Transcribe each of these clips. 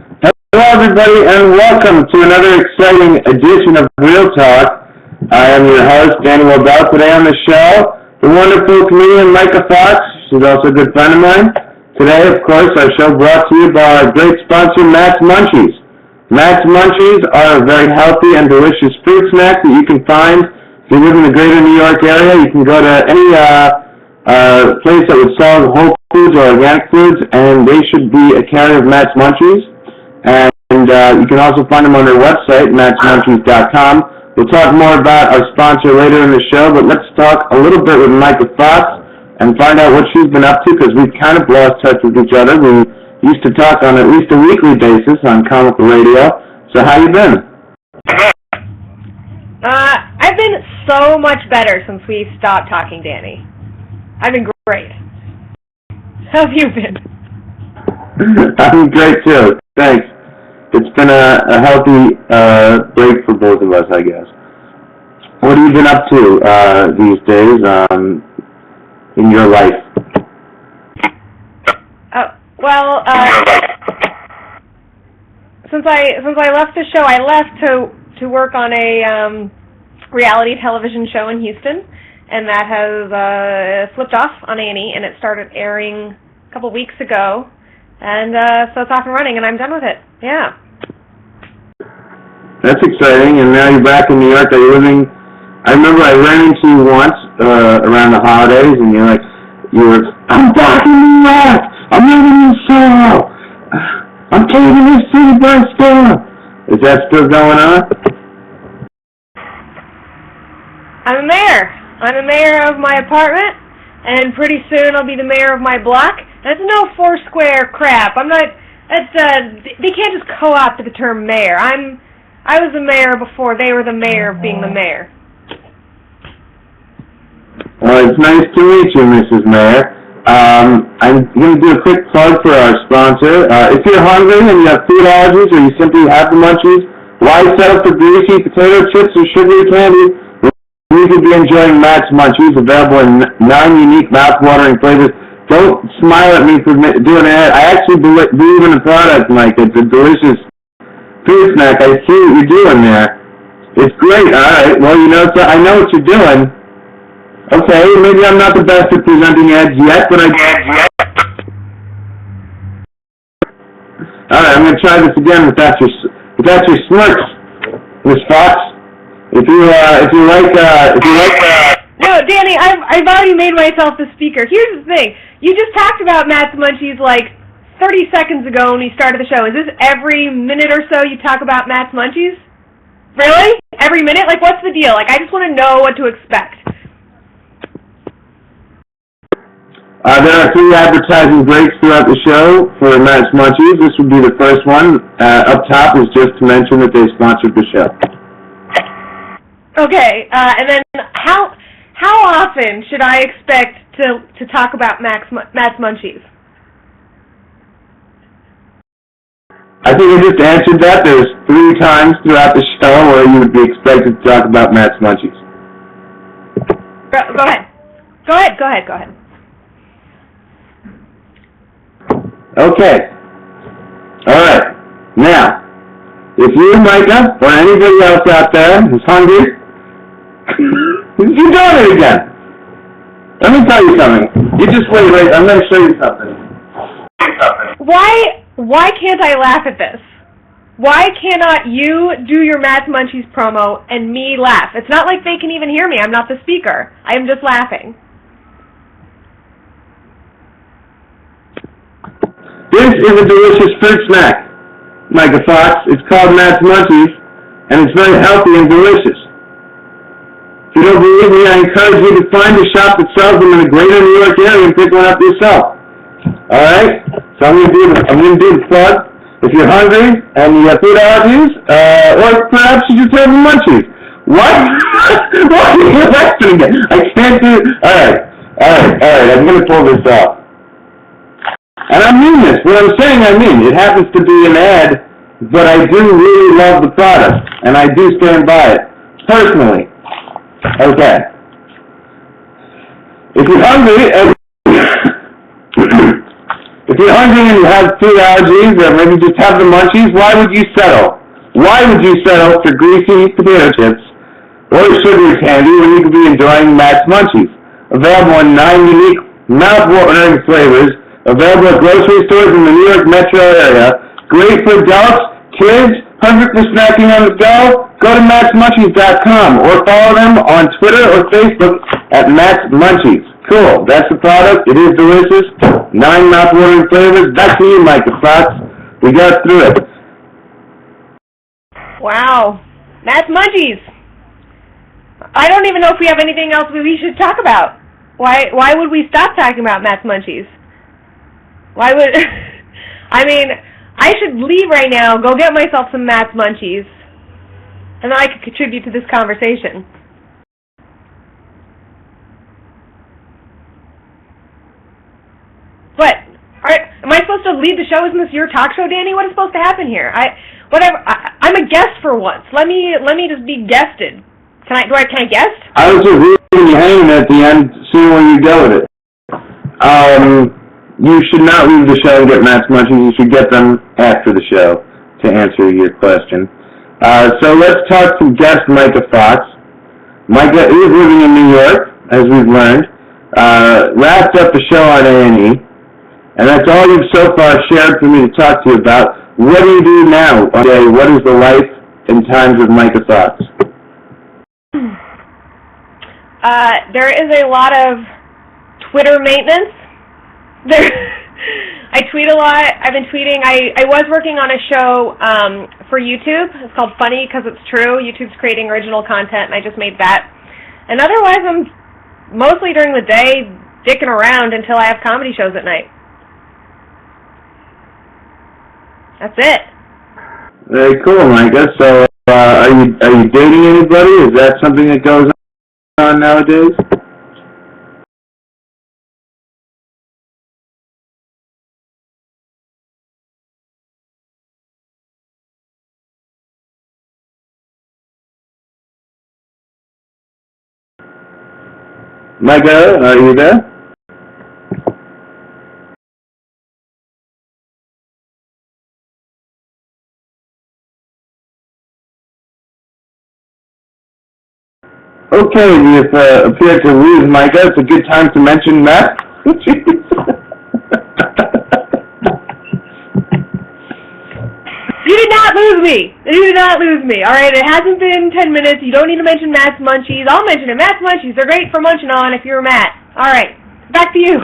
Hello, everybody, and welcome to another exciting edition of Real Talk. I am your host, Danny Wobel. Today on the show, the wonderful comedian Myka. She's also a good friend of mine. Today, of course, our show brought to you by our great sponsor, Matt's Munchies. Matt's Munchies are a very healthy and delicious fruit snack that you can find if you live in the greater New York area. You can go to any place that would sell whole foods or organic foods, and they should be a carrier of Matt's Munchies. And you can also find them on their website, mattsmunchies.com. We'll talk more about our sponsor later in the show, but let's talk a little bit with Myka and find out what she's been up to, because we've kind of lost touch with each other. We used to talk on at least a weekly basis on comical radio. So how you been? I've been so much better since we stopped talking, Danny. I've been great. How have you been? I'm great too. Thanks. It's been a healthy break for both of us, I guess. What have you been up to these days in your life? Since I left the show, I left to work on a reality television show in Houston, and that has flipped off on A&E, and it started airing a couple weeks ago, and so it's off and running, and I'm done with it. Yeah. That's exciting, and now you're back in New York. Are you living? I remember I ran into you once around the holidays, and you were, I'm back in New York. I'm living in Soho. I'm taking this city by storm. Is that still going on? I'm the mayor. I'm the mayor of my apartment, and pretty soon I'll be the mayor of my block. That's no Foursquare crap. I'm not. They can't just co-opt the term mayor. I was the mayor before they were the mayor of being the mayor. Well, it's nice to meet you, Mrs. Mayor. I'm going to do a quick plug for our sponsor. If you're hungry and you have food allergies or you simply have the munchies, why settle for greasy potato chips or sugary candy? You could be enjoying Matt's Munchies, available in 9 unique mouth-watering flavors. Don't smile at me for doing that. I actually believe in the product, Mike. It's a delicious fruit snack. I see what you're doing there. It's great. All right. Well, so I know what you're doing. Okay, maybe I'm not the best at presenting ads yet, but all right, I'm going to try this again without your smirks, Miss Fox. If you like. No, Danny, I've already made myself the speaker. Here's the thing: you just talked about Matt's Munchies like 30 seconds ago when we started the show. Is this every minute or so you talk about Matt's Munchies? Really? Every minute? Like, what's the deal? Like, I just want to know what to expect. There are 3 advertising breaks throughout the show for Matt's Munchies. This would be the first one. Up top is just to mention that they sponsored the show. Okay, and then how often should I expect to talk about Matt's Munchies? I think I just answered that. There's 3 times throughout the show where you would be expected to talk about Matt's Munchies. Go ahead. Okay. All right. Now, if you, Myka, or anybody else out there who's hungry, you're doing it again. Let me tell you something. You just wait. I'm going to show you something. Why can't I laugh at this? Why cannot you do your Matt's Munchies promo and me laugh? It's not like they can even hear me. I'm not the speaker. I am just laughing. This is a delicious fruit snack, Myka Fox. It's called Matt's Munchies, and it's very healthy and delicious. If you don't believe me, I encourage you to find a shop that sells them in the greater New York area and pick one up yourself. All right? So I'm going to do the plug. If you're hungry and you have food allergies, or perhaps you just have the munchies. What? What are you laughing again? I can't do it. All right. I'm going to pull this off. And I mean this. What I'm saying, I mean. It happens to be an ad, but I do really love the product, and I do stand by it, personally. Okay. If you're hungry, If you're hungry and you have food allergies, or maybe just have the munchies, why would you settle? Why would you settle for greasy potato chips or sugary candy when you could be enjoying Matt's Munchies? Available in 9 unique, mouth-watering flavors, available at grocery stores in the New York metro area. Great for adults, kids, perfect for snacking on the go. Go to mattsmunchies.com or follow them on Twitter or Facebook at Matt's Munchies. Cool. That's the product. It is delicious. 9 mouth-watering flavors. Back to you, Myka Fox. We got through it. Wow. Matt's Munchies. I don't even know if we have anything else we should talk about. Why would we stop talking about Matt's Munchies? Why would... I mean, I should leave right now, go get myself some Matt's Munchies, and then I could contribute to this conversation. What? Am I supposed to lead the show? Isn't this your talk show, Danny? What is supposed to happen here? I'm a guest for once. Let me just be guested. Can I guest? I was just leaving you hanging at the end, seeing where you go with it. You should not leave the show and get Matt's Munchies. You should get them after the show, to answer your question. So let's talk to guest Myka Fox. Myka is living in New York, as we've learned. Wrapped up the show on A&E. And that's all you've so far shared for me to talk to you about. What do you do now? Okay, what is the life and times of Myka Fox? There is a lot of Twitter maintenance. I tweet a lot. I've been tweeting. I was working on a show for YouTube. It's called Funny Because It's True. YouTube's creating original content, and I just made that. And otherwise, I'm mostly during the day dicking around until I have comedy shows at night. That's it. Very cool, Myka. So, are you dating anybody? Is that something that goes on nowadays? Myka, are you there? Okay, we appear to lose Myka. It's a good time to mention Matt. You did not lose me. You did not lose me. All right, it hasn't been 10 minutes. You don't need to mention Matt's Munchies. I'll mention it. Matt's Munchies. They're great for munching on if you're Matt. All right, back to you.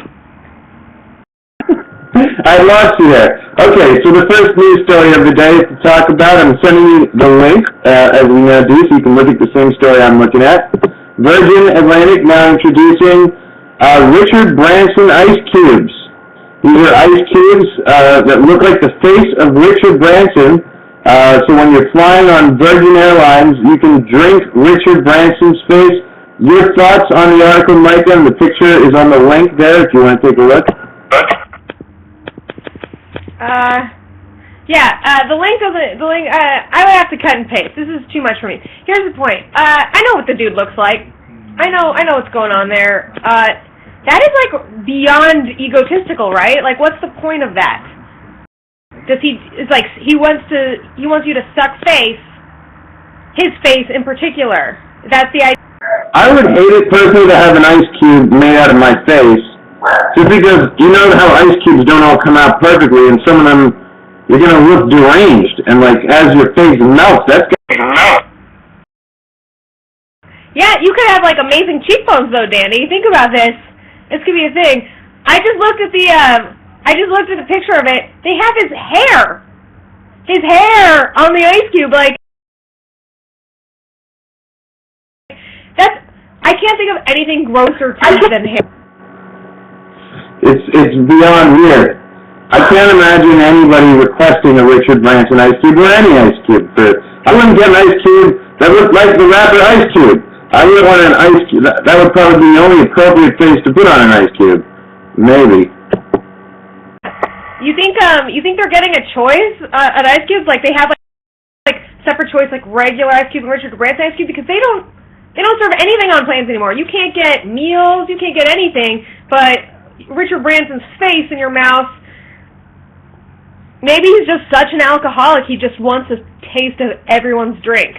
I lost you there. Okay, so the first news story of the day to talk about, I'm sending you the link, as we now do, so you can look at the same story I'm looking at. Virgin Atlantic now introducing Richard Branson ice cubes. These are ice cubes that look like the face of Richard Branson. So when you're flying on Virgin Airlines, you can drink Richard Branson's face. Your thoughts on the article, Myka, and the picture is on the link there if you want to take a look. The link doesn't, I would have to cut and paste. This is too much for me. Here's the point. I know what the dude looks like. I know what's going on there. That is, like, beyond egotistical, right? Like, what's the point of that? He wants you to suck face, his face in particular. That's the idea. I would hate it personally to have an ice cube made out of my face, just because you know how ice cubes don't all come out perfectly, and some of them, you're going to look deranged, and, like, as your face melts, that's going to melt. Yeah, you could have, like, amazing cheekbones, though, Danny. Think about this. This could be a thing. I just looked at the picture of it. They have his hair. His hair on the ice cube, like, I can't think of anything grosser to me than hair. It's beyond weird. I can't imagine anybody requesting a Richard Branson ice cube or any ice cube. I wouldn't get an ice cube that looked like the rapper Ice Cube. I wouldn't want an ice cube. That would probably be the only appropriate face to put on an ice cube. Maybe. You think they're getting a choice at ice cubes? Like they have like separate choice, like regular ice cube and Richard Branson ice cube, because they don't serve anything on planes anymore. You can't get meals, you can't get anything, but Richard Branson's face in your mouth. Maybe he's just such an alcoholic, he just wants a taste of everyone's drink.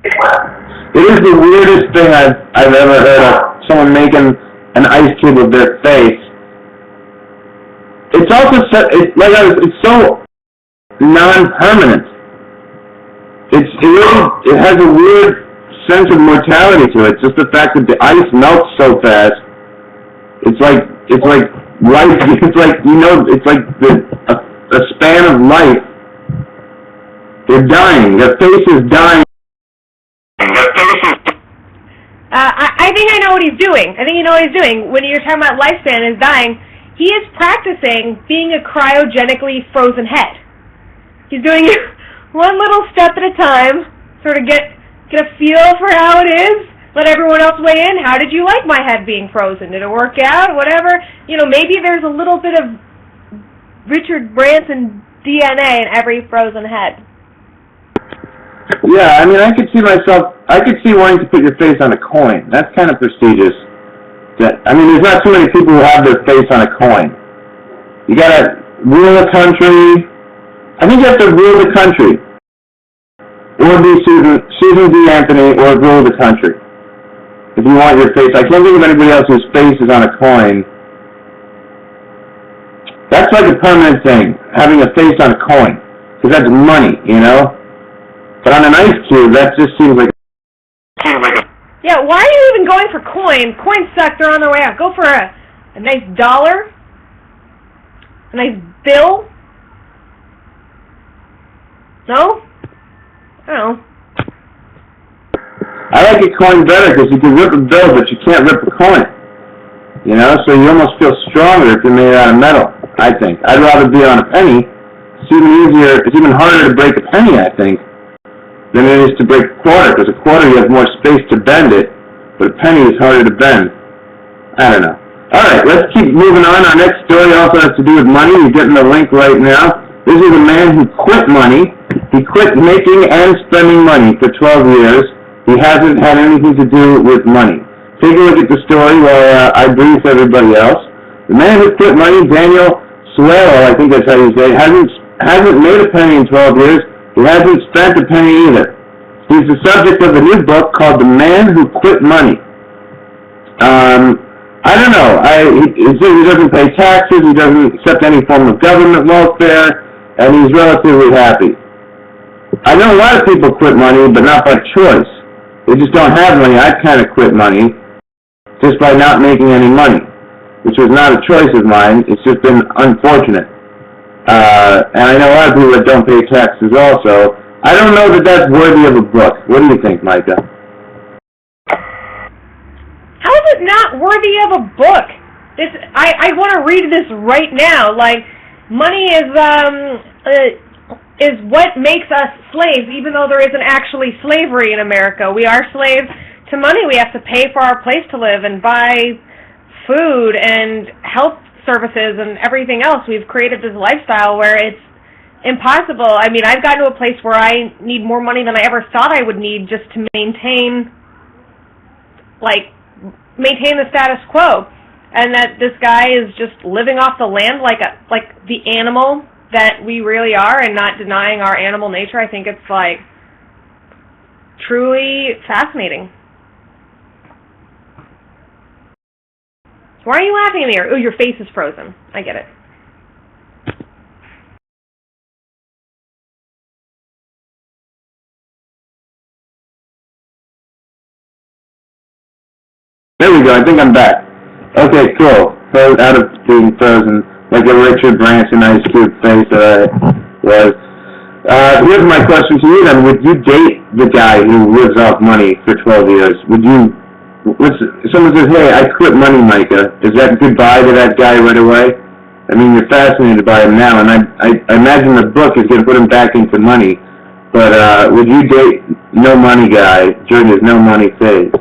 It is the weirdest thing I've ever heard of, someone making an ice cube of their face. It's also it's so non-permanent. It has a weird sense of mortality to it. Just the fact that the ice melts so fast. It's like life. It's like a span of life. They're dying. Their face is dying. I think I know what he's doing. I think you know what he's doing. When you're talking about lifespan is dying, he is practicing being a cryogenically frozen head. He's doing it one little step at a time, sort of get a feel for how it is, let everyone else weigh in. How did you like my head being frozen? Did it work out? Whatever. Maybe there's a little bit of Richard Branson DNA in every frozen head. Yeah, I mean, I could see wanting to put your face on a coin. That's kind of prestigious. There's not too many people who have their face on a coin. You gotta rule a country. I think you have to rule the country. Or be Susan B. Anthony, or rule the country. If you want your face. I can't think of anybody else whose face is on a coin. That's like a permanent thing, having a face on a coin. Because that's money, But on an ice cube, that just seems like Yeah, why are you even going for coin? Coins suck, they're on their way out. Go for a nice dollar, a nice bill. No? I don't know. I like a coin better because you can rip a bill, but you can't rip a coin. So you almost feel stronger if you're made out of metal, I think. I'd rather be on a penny. It's even harder to break a penny, I think, than it is to break a quarter, because a quarter you have more space to bend it, but a penny is harder to bend. I don't know. All right, let's keep moving on. Our next story also has to do with money. You're getting the link right now. This is a man who quit money. He quit making and spending money for 12 years. He hasn't had anything to do with money. Take a look at the story while I brief everybody else. The man who quit money, Daniel Suero, I think that's how you say it, hasn't made a penny in 12 years. He hasn't spent a penny either. He's the subject of a new book called The Man Who Quit Money. I don't know. He doesn't pay taxes. He doesn't accept any form of government welfare, and he's relatively happy. I know a lot of people quit money, but not by choice. They just don't have money. I kind of quit money just by not making any money, which was not a choice of mine. It's just been unfortunate. And I know a lot of people that don't pay taxes also. I don't know that that's worthy of a book. What do you think, Myka? How is it not worthy of a book? I want to read this right now. Like, money is what makes us slaves, even though there isn't actually slavery in America. We are slaves to money. We have to pay for our place to live and buy food and health services and everything else. We've created this lifestyle where it's impossible. I've gotten to a place where I need more money than I ever thought I would need just to maintain the status quo. And that this guy is just living off the land like the animal that we really are and not denying our animal nature. I think it's truly fascinating. Why are you laughing at me? Oh, your face is frozen. I get it. There we go. I think I'm back. Okay, cool. So out of being frozen, like a Richard Branson ice cube face that I was. Here's my question to you then. Would you date the guy who lives off money for 12 years? If someone says, hey, I quit money, Myka, is that goodbye to that guy right away? You're fascinated by him now, and I imagine the book is going to put him back into money. But would you date no money guy during his no money phase?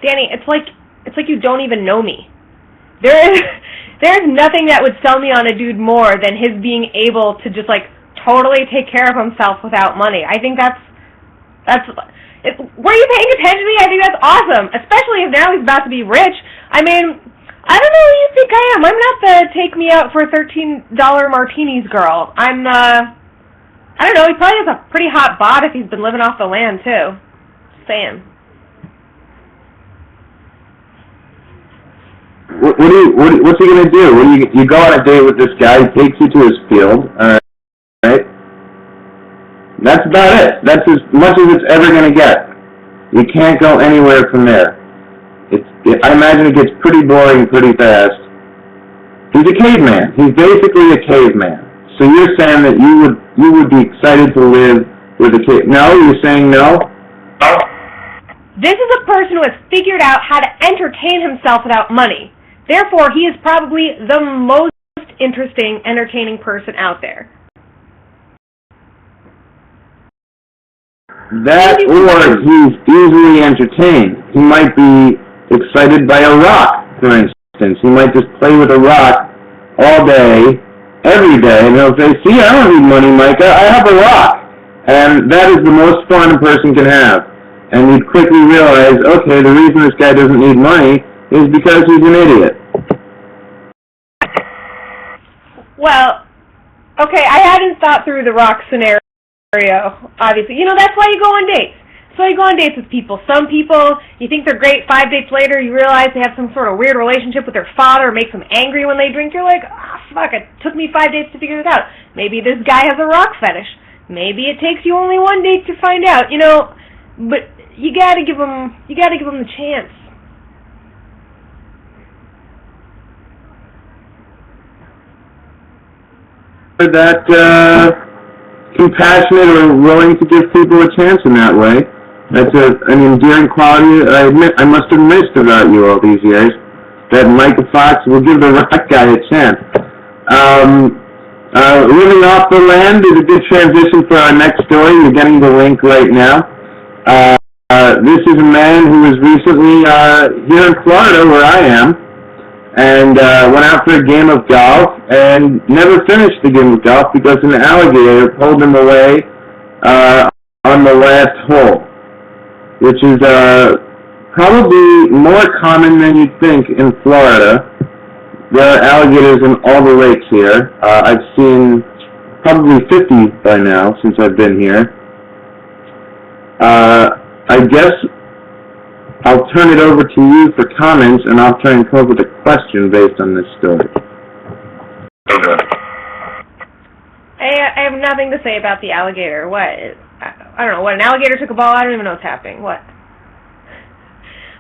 Danny, it's like you don't even know me. There's nothing that would sell me on a dude more than his being able to just totally take care of himself without money. I think that's were you paying attention to me? I think that's awesome, especially if now he's about to be rich. I I don't know who you think I am. I'm not the take me out for $13 martinis girl. I don't know, he probably has a pretty hot bod if he's been living off the land, too. Just saying. What's he gonna do? You go on a date with this guy, he takes you to his field, alright? That's about it. That's as much as it's ever gonna get. You can't go anywhere from there. I imagine it gets pretty boring pretty fast. He's a caveman. He's basically a caveman. So you're saying that you would be excited to live with a cave? No, you're saying no? This is a person who has figured out how to entertain himself without money. Therefore, he is probably the most interesting, entertaining person out there. That, or he's easily entertained. He might be excited by a rock, for instance. He might just play with a rock all day, every day, and he'll say, see, I don't need money, Myka, I have a rock. And that is the most fun a person can have. And you'd quickly realize, okay, the reason this guy doesn't need money is because he's an idiot. Well, okay, I hadn't thought through the rock scenario, obviously. You know, that's why you go on dates. That's why you go on dates with people. Some people, you think they're great, 5 dates later, you realize they have some sort of weird relationship with their father, makes them angry when they drink. You're like, fuck, it took me 5 dates to figure this out. Maybe this guy has a rock fetish. Maybe it takes you only 1 date to find out, you know, but you gotta give them the chance. That compassionate or willing to give people a chance in that way. That's an endearing quality I must have missed about you all these years. That Myka Fox will give the rock guy a chance. Living off the land is a good transition for our next story. You're getting the link right now. This is a man who was recently here in Florida, where I am, and went out for a game of golf and never finished the game of golf because an alligator pulled him away on the last hole, which is probably more common than you'd think in Florida. There are alligators in all the lakes here. I've seen probably 50 by now since I've been here. I guess I'll turn it over to you for comments, and I'll try and come up with a question based on this story. Okay. I have nothing to say about the alligator. What? I don't know. What, an alligator took a ball? I don't even know what's happening. What?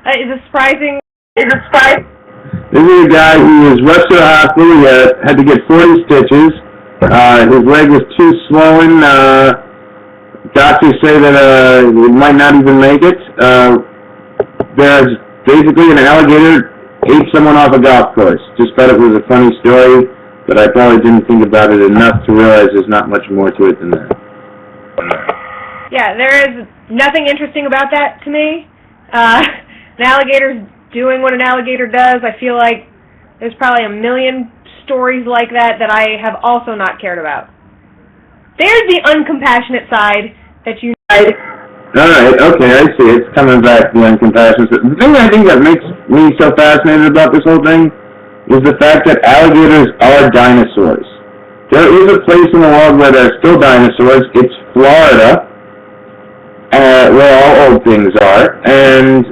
Is it surprising? This is a guy who was rushed to the hospital. He had to get 40 stitches. His leg was too swollen. Doctors say that it might not even make it. There's basically an alligator ate someone off a golf course. Just thought it was a funny story, but I probably didn't think about it enough to realize there's not much more to it than that. Yeah, there is nothing interesting about that to me. An alligator's doing what an alligator does. I feel like there's probably a million stories like that I have also not cared about. There's the uncompassionate side that you... Alright, okay, I see. It's coming back, the uncompassionate. The thing I think that makes me so fascinated about this whole thing is the fact that alligators are dinosaurs. There is a place in the world where there are still dinosaurs. It's Florida, where all old things are, and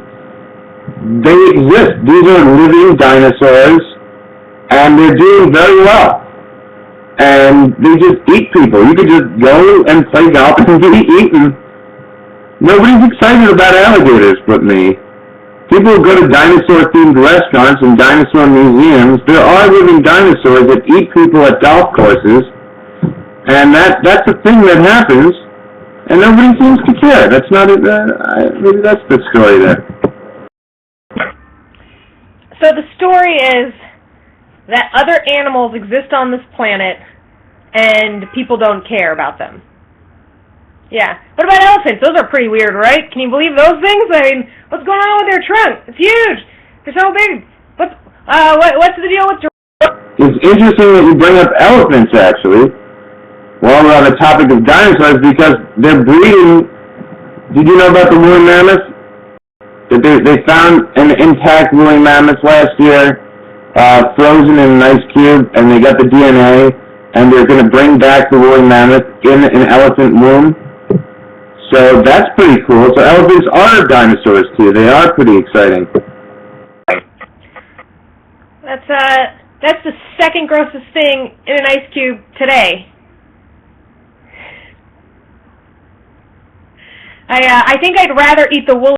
they exist. These are living dinosaurs, and they're doing very well. And they just eat people. You could just go and play golf and be eaten. Nobody's excited about alligators but me. People go to dinosaur-themed restaurants and dinosaur museums. There are living dinosaurs that eat people at golf courses, and that's a thing that happens, and nobody seems to care. That's not it. Maybe that's the story there. So the story is that other animals exist on this planet, and people don't care about them. Yeah. What about elephants? Those are pretty weird, right? Can you believe those things? I mean, what's going on with their trunk? It's huge. They're so big. What's the deal with... It's interesting that you bring up elephants, actually, while we're on the topic of dinosaurs, because they're breeding... Did you know about the woolly mammoth? That they found an intact woolly mammoth last year, frozen in an ice cube, and they got the DNA, and they're going to bring back the woolly mammoth in an elephant womb. So that's pretty cool. So elephants are dinosaurs too. They are pretty exciting. That's the second grossest thing in an ice cube today. I think I'd rather eat the woolly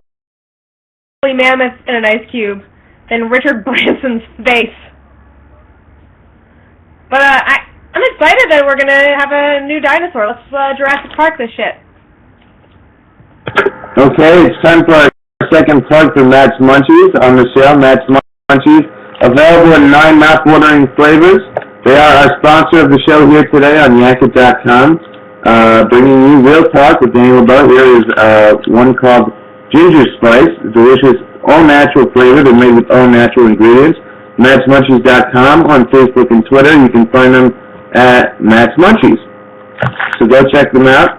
mammoth in an ice cube than Richard Branson's face. But I'm excited that we're gonna have a new dinosaur. Let's Jurassic Park this shit. Okay, it's time for our second plug for Matt's Munchies on the show. Matt's Munchies, available in 9 mouth-watering flavors. They are our sponsor of the show here today on Yackit.com. Bringing you Real Talk with Daniel LeBeau. Here is one called Ginger Spice, delicious, all-natural flavor. They're made with all-natural ingredients. MattsMunchies.com on Facebook and Twitter. You can find them at Matt's Munchies. So go check them out.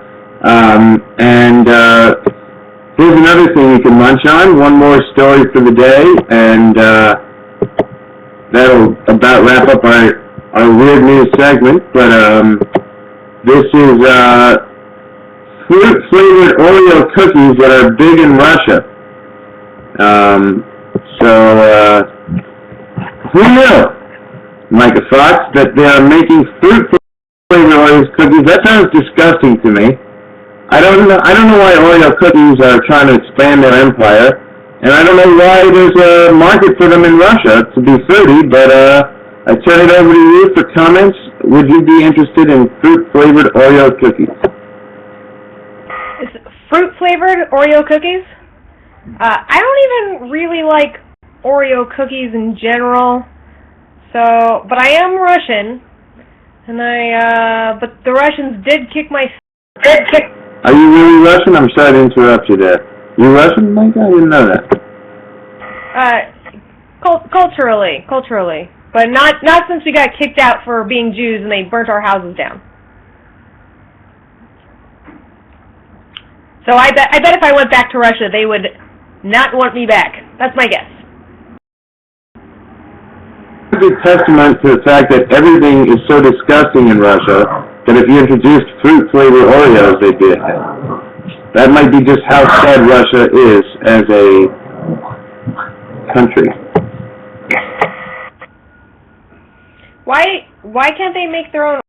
Here's another thing you can munch on. One more story for the day, and that'll about wrap up our weird news segment. But this is fruit-flavored Oreo cookies that are big in Russia. Who knew, Myka Fox, that they are making fruit-flavored Oreo cookies? That sounds disgusting to me. I don't know why Oreo cookies are trying to expand their empire, and I don't know why there's a market for them in Russia to be fruity, but I turn it over to you for comments. Would you be interested in fruit-flavored Oreo cookies? Is fruit-flavored Oreo cookies? I don't even really like Oreo cookies in general, but I am Russian, and but the Russians did kick my... Are you really Russian? I'm sorry to interrupt you there. You Russian, Myka? I didn't know that. Culturally. But not since we got kicked out for being Jews and they burnt our houses down. So I bet if I went back to Russia, they would not want me back. That's my guess. It's a testament to the fact that everythand is so disgusting in Russia that if you introduced fruit-flavored Oreos, they'd be ahead. That might be just how sad Russia is as a country. Why can't they make their own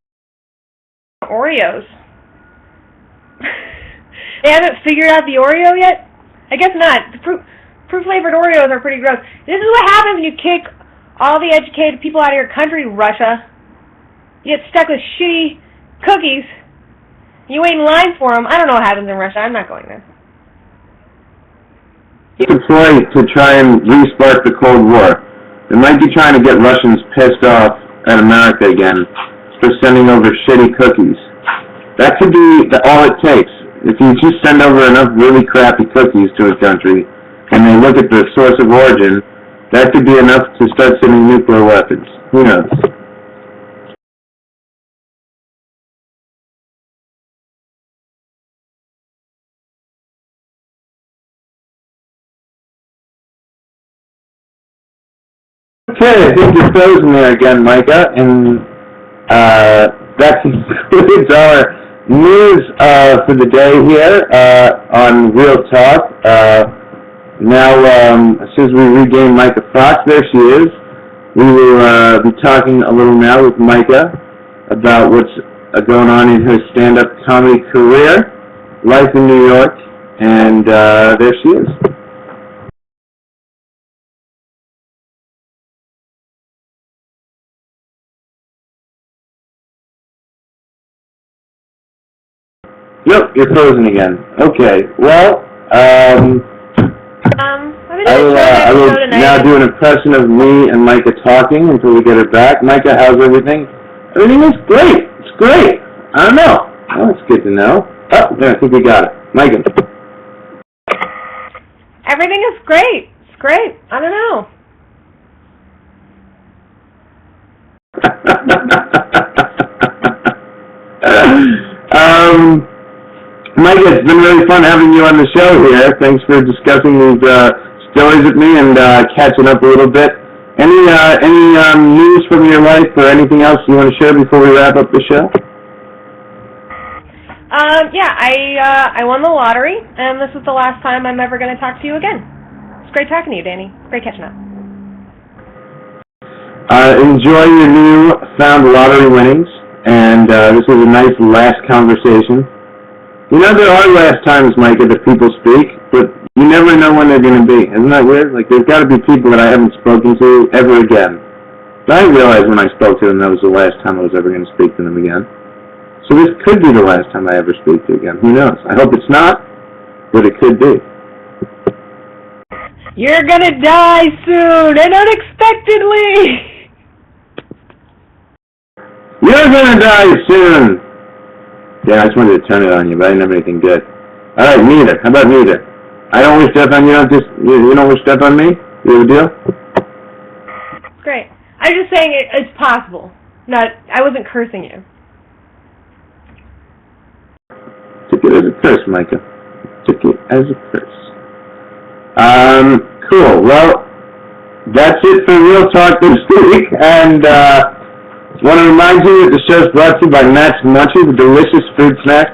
Oreos? They haven't figured out the Oreo yet? I guess not. Fruit-flavored Oreos are pretty gross. This is what happens when you kick all the educated people out of your country, Russia. You get stuck with shitty cookies. You wait in line for them. I don't know what happens in Russia. I'm not going there. It's a ploy to try and re-spark the Cold War. They might be trying to get Russians pissed off at America again for sending over shitty cookies. That could be all it takes. If you just send over enough really crappy cookies to a country and they look at the source of origin, that could be enough to start sending nuclear weapons. Who knows? Okay, I think you're frozen there again, Myka, and that concludes our news for the day here on Real Talk. Now, as soon as we regain Myka Fox, there she is, we will be talking a little now with Myka about what's going on in her stand-up comedy career, life in New York, and there she is. Yep, you're frozen again. Okay, well, I will now do an impression of me and Myka talking until we get her back. Myka, how's everything? Everything is great. It's great. I don't know. Well, that's good to know. Oh, there, I think we got it. Myka. Everything is great. It's great. I don't know. Myka, it's been really fun having you on the show here. Thanks for discussing these stories with me and catching up a little bit Any news from your life or anything else you want to share before we wrap up the show? Yeah, I won the lottery, and this is the last time I'm ever going to talk to you again. It's great talking to you, Danny. Great catching up. Enjoy your new-found lottery winnings, and this was a nice last conversation. You know, there are last times, Myka, that people speak, but you never know when they're going to be. Isn't that weird? Like, there's got to be people that I haven't spoken to ever again. But I realized when I spoke to them that was the last time I was ever going to speak to them again. So this could be the last time I ever speak to you again. Who knows? I hope it's not, but it could be. You're gonna die soon and unexpectedly! You're gonna die soon! Yeah, I just wanted to turn it on you, but I didn't have anything good. Alright, neither. How about neither? I don't wish death on you, you don't wish death on me? You have a deal? Great. I'm just saying it's possible. I wasn't cursing you. Took it as a curse, Myka. Took it as a curse. Cool. Well, that's it for Real Talk this week. And want to remind you that the show's brought to you by Matt's Munchies, a delicious food snack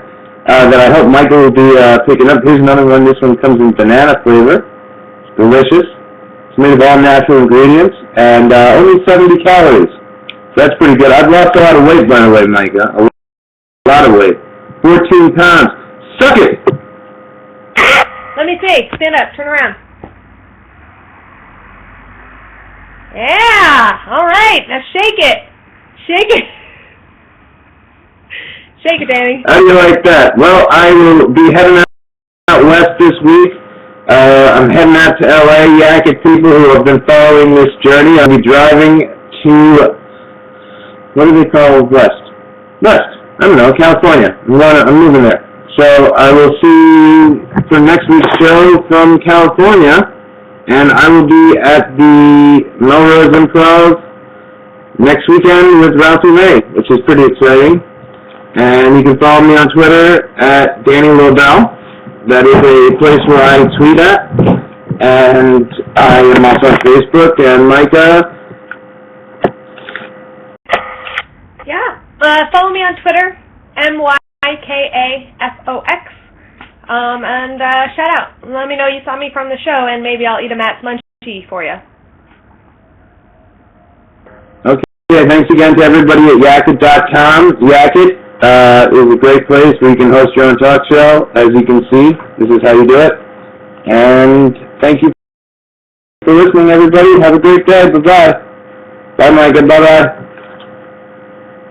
that I hope Michael will be picking up. Here's another one. This one comes in banana flavor. It's delicious. It's made of all natural ingredients and only 70 calories. So that's pretty good. I've lost a lot of weight, by the way, Myka. A lot of weight. 14 pounds. Suck it! Let me see. Stand up. Turn around. Yeah! All right. Now shake it. Shake it. Shake it, Danny. How do you like that? Well, I will be heading out west this week. I'm heading out to LA. Yackit people who have been following this journey. I'll be driving to, what do they call west? West. I don't know, California. I'm moving there. So I will see you for next week's show from California. And I will be at the Melrose Improv next weekend with Ralphie May, which is pretty exciting. And you can follow me on Twitter at Danny Lobel. That is a place where I tweet at. And I am also on Facebook. And Myka. Yeah. Follow me on Twitter, MYKAFOX. And shout out. Let me know you saw me from the show, and maybe I'll eat a Matt's Munchie for you. Okay, thanks again to everybody at Yackit.com. Yackit is a great place where you can host your own talk show. As you can see, this is how you do it. And thank you for listening, everybody. Have a great day. Bye-bye. Bye, Myka. Bye-bye.